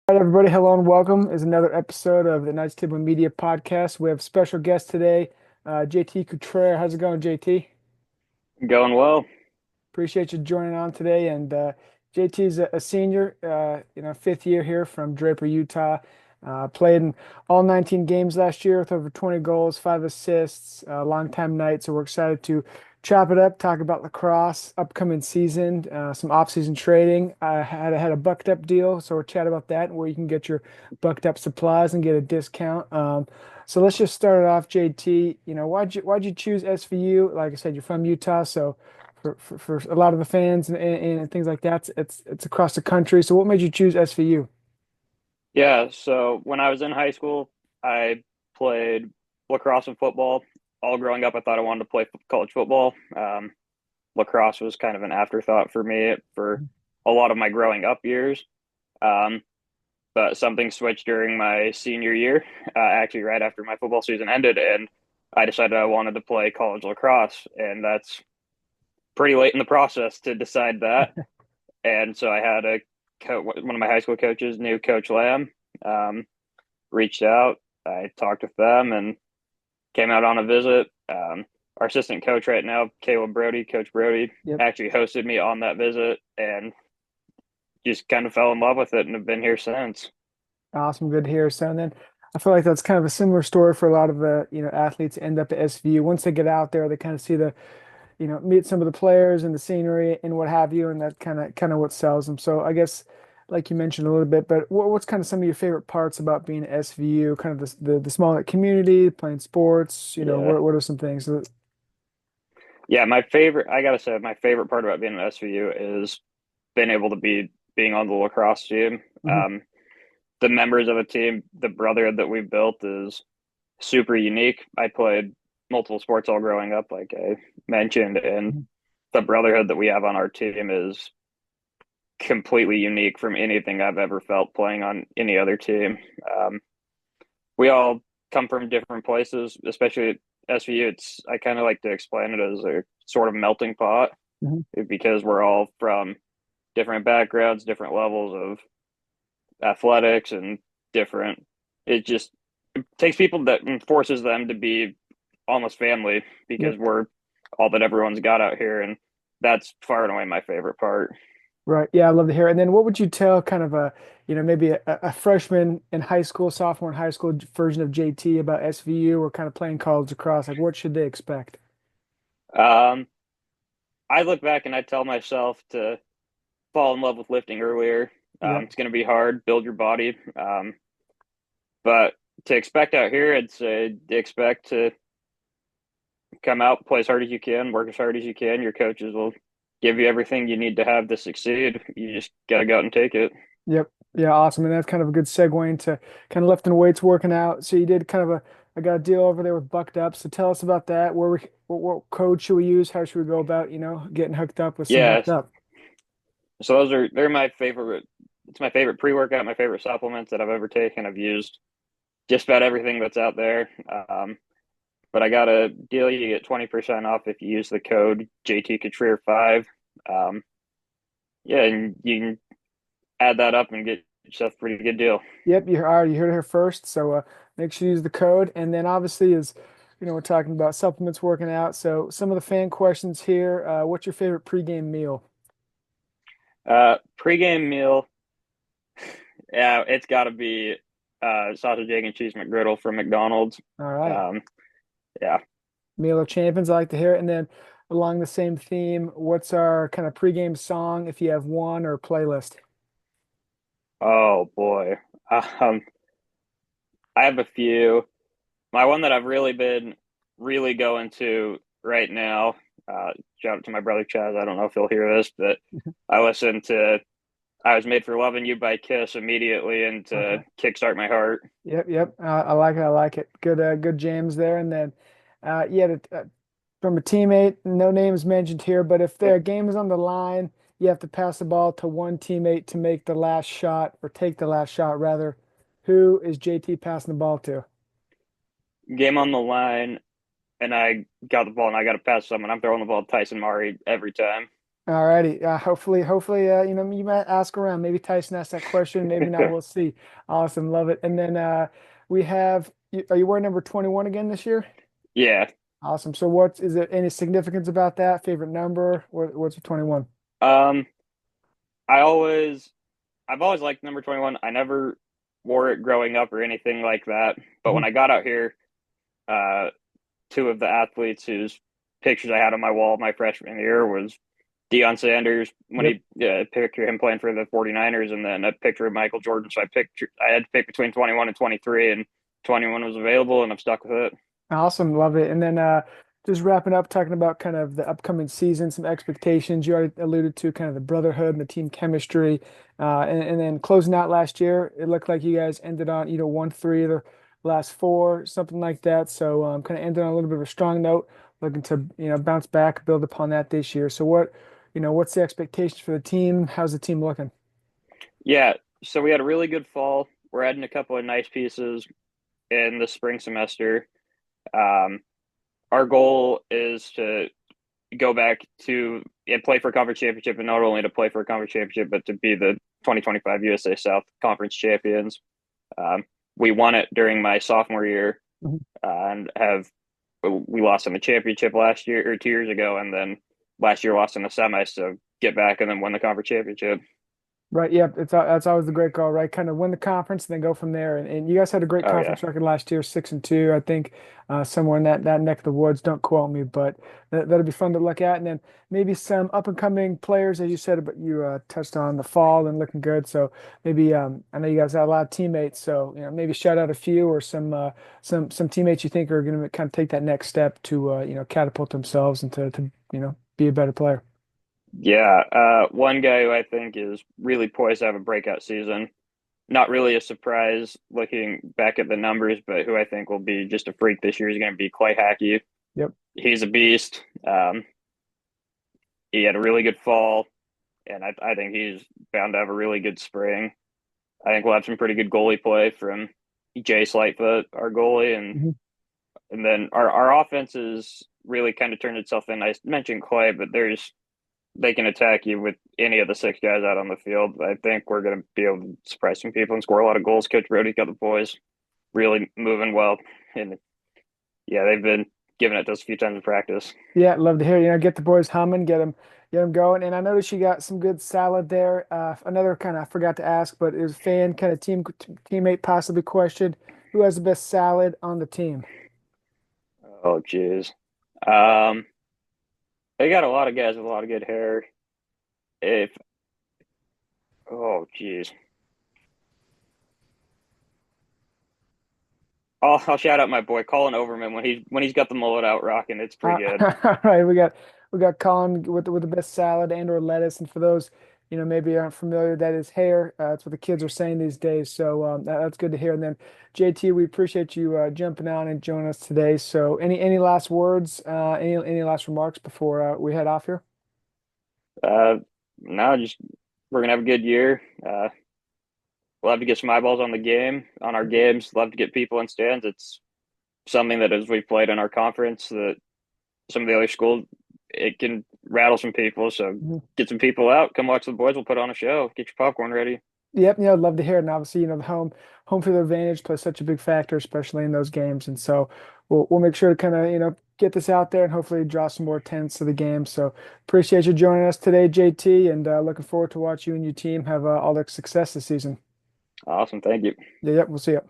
All right, everybody, hello and welcome. Is another episode of the Knights Table Media Podcast. We have special guest today, JT Cutrer. How's it going, JT? Going well. Appreciate you joining on today. And JT is a senior, fifth year here from Draper, Utah. Played in all 19 games last year with over 20 goals, 5 assists. Longtime Knight, so we're excited to chop it up, talk about lacrosse, upcoming season, some off-season trading. I had a bucked up deal, so we'll chat about that, where you can get your bucked up supplies and get a discount. So let's just start it off, JT. Why'd you choose SVU? Like I said, you're from Utah, so for a lot of the fans and things like that, it's across the country. So what made you choose SVU? Yeah, so when I was in high school, I played lacrosse and football. All growing up, I thought I wanted to play college football. Lacrosse was kind of an afterthought for me for a lot of my growing up years. Um, but something switched during my senior year, actually right after my football season ended, and I decided I wanted to play college lacrosse, and that's pretty late in the process to decide that. And so I had one of my high school coaches knew Coach Lamb, um, reached out. I talked with them and came out on a visit. Our assistant coach right now, Coach Brody, Yep. actually hosted me on that visit and just kind of fell in love with it and have been here since. Awesome, good to hear. So, and then I feel like that's kind of a similar story for a lot of the athletes that end up at SVU. Once they get out there, they kind of see the meet some of the players and the scenery and what have you, and that kind of what sells them. So I guess, like you mentioned a little bit, but what's kind of some of your favorite parts about being at SVU? Kind of the smaller community, playing sports. Yeah. What are some things? Yeah, I gotta say, my favorite part about being at SVU is being able to being on the lacrosse team. Mhm. The members of a team, the brotherhood that we built is super unique. I played multiple sports all growing up, like I mentioned, and the brotherhood that we have on our team is completely unique from anything I've ever felt playing on any other team. Um, we all come from different places, especially at SVU. I kind of like to explain it as a sort of melting pot Mhm. because we're all from different backgrounds, different levels of athletics, and different. It takes people that and forces them to be almost family because Yep. we're all that everyone's got out here, and that's far and away my favorite part. Right. Yeah, I love to hear it. And then what would you tell kind of maybe a freshman in high school, sophomore in high school version of JT about SVU or kind of playing college across? Like, what should they expect? Um, I look back and I tell myself to fall in love with lifting earlier. Yep. It's going to be hard, build your body. But to expect out here, I'd say expect to come out, play as hard as you can, work as hard as you can. Your coaches will give you everything you need to have to succeed. You just got to go out and take it. Yep. Yeah, awesome. And that's kind of a good segue into kind of lifting weights, working out. So you did kind of I got a deal over there with Bucked Up. So tell us about that. What code should we use? How should we go about, getting hooked up with some Yeah. Bucked Up? So they're my favorite. It's my favorite pre-workout, my favorite supplements that I've ever taken. I've used just about everything that's out there. But I got a deal. You get 20% off if you use the code JT Cutrer 5. Um, yeah, and you can add that up and get yourself a pretty good deal. Yep, you heard it here first. So make sure you use the code. And then obviously is, we're talking about supplements working out. So some of the fan questions here. What's your favorite pregame meal? Pre-game meal, yeah, it's got to be sausage, egg, and cheese McGriddle from McDonald's. All right. Um, yeah. Meal of Champions, I like to hear it. And then along the same theme, what's our kind of pregame song if you have one or playlist? Oh boy. Um, I have a few. My one that I've really been really going to right now. Shout out to my brother Chaz. I don't know if he'll hear this, but I listened to "I Was Made for Loving You" by Kiss immediately and to Okay. kickstart my heart. Yep, yep. I like it. I like it. Good jams there. And then, yeah, from a teammate, no names mentioned here, but if their game is on the line, you have to pass the ball to one teammate to make the last shot or take the last shot rather. Who is JT passing the ball to? Game on the line, and I got the ball, and I got to pass someone. I'm throwing the ball to Tyson Murray every time. All righty. Hopefully, you might ask around. Maybe Tyson asked that question. Maybe not. We'll see. Awesome. Love it. And then we have, are you wearing number 21 again this year? Yeah. Awesome. So is there any significance about that? Favorite number? What's the 21? Um, I always I've always liked number 21. I never wore it growing up or anything like that. But when Mhm. I got out here, uh, two of the athletes whose pictures I had on my wall my freshman year was Deion Sanders when Yep. he picture him playing for the 49ers, and then a picture of Michael Jordan. So I had to pick between 21 and 23, and 21 was available, and I'm stuck with it. Awesome, love it. And then just wrapping up, talking about kind of the upcoming season, some expectations. You already alluded to kind of the brotherhood and the team chemistry. And then closing out last year, it looked like you guys ended on either won three of the last four, something like that. So kind of ended on a little bit of a strong note, looking to, bounce back, build upon that this year. So what's the expectations for the team? How's the team looking? Yeah, so we had a really good fall. We're adding a couple of nice pieces in the spring semester. Um, our goal is to go back to and play for a conference championship, and not only to play for a conference championship, but to be the 2025 USA South Conference champions. Um, we won it during my sophomore year, Mhm. and have we lost in the championship last year or 2 years ago, and then last year lost in the semis. So get back and then win the conference championship. Right. Yeah. That's always the great goal, right? Kind of win the conference and then go from there. And you guys had a great Oh yeah, conference record last year, 6-2, I think, somewhere in that neck of the woods. Don't quote me, but that'll be fun to look at. And then maybe some up and coming players, as you said, but you touched on the fall and looking good. So maybe I know you guys have a lot of teammates, so maybe shout out a few or some teammates you think are going to kind of take that next step to catapult themselves and to be a better player. yeah. One guy who I think is really poised to have a breakout season. Not really a surprise looking back at the numbers, but who I think will be just a freak this year is going to be Clay Hackey. Yep. He's a beast. He had a really good fall, and I think he's bound to have a really good spring. I think we'll have some pretty good goalie play from Jay Slightfoot, our goalie, Mhm. and then our offense has really kind of turned itself in. I mentioned Clay, but they can attack you with any of the six guys out on the field. I think we're going to be able to surprise some people and score a lot of goals. Coach Brody's got the boys really moving well, and yeah, they've been giving it to us a few times in practice. Yeah, love to hear. Get the boys humming, get them going. And I noticed you got some good salad there. Another kind of I forgot to ask, but it was fan kind of teammate possibly questioned who has the best salad on the team. Oh, jeez. Um, they got a lot of guys with a lot of good hair. If oh, jeez. I'll shout out my boy Colin Overman when he's got the mullet out rocking. It's pretty good. All right, we got Colin with the best salad and or lettuce, and for those maybe aren't familiar, that is hair. That's what the kids are saying these days. So that's good to hear. And then JT, we appreciate you jumping on and joining us today. So any last words, any last remarks before we head off here? Uh, now just we're gonna have a good year. We'll have to get some eyeballs on the game, on our games. Love to get people in stands. It's something that as we've played in our conference that some of the other schools it can rattle some people. So Mhm. get some people out, come watch the boys. We'll put on a show. Get your popcorn ready. Yep, I'd love to hear it. And obviously, the home field advantage plays such a big factor, especially in those games. And so we'll make sure to kind of, get this out there and hopefully draw some more attendance to the game. So appreciate you joining us today, JT, and looking forward to watch you and your team have all the success this season. Awesome. Thank you. Yeah, yep, we'll see you.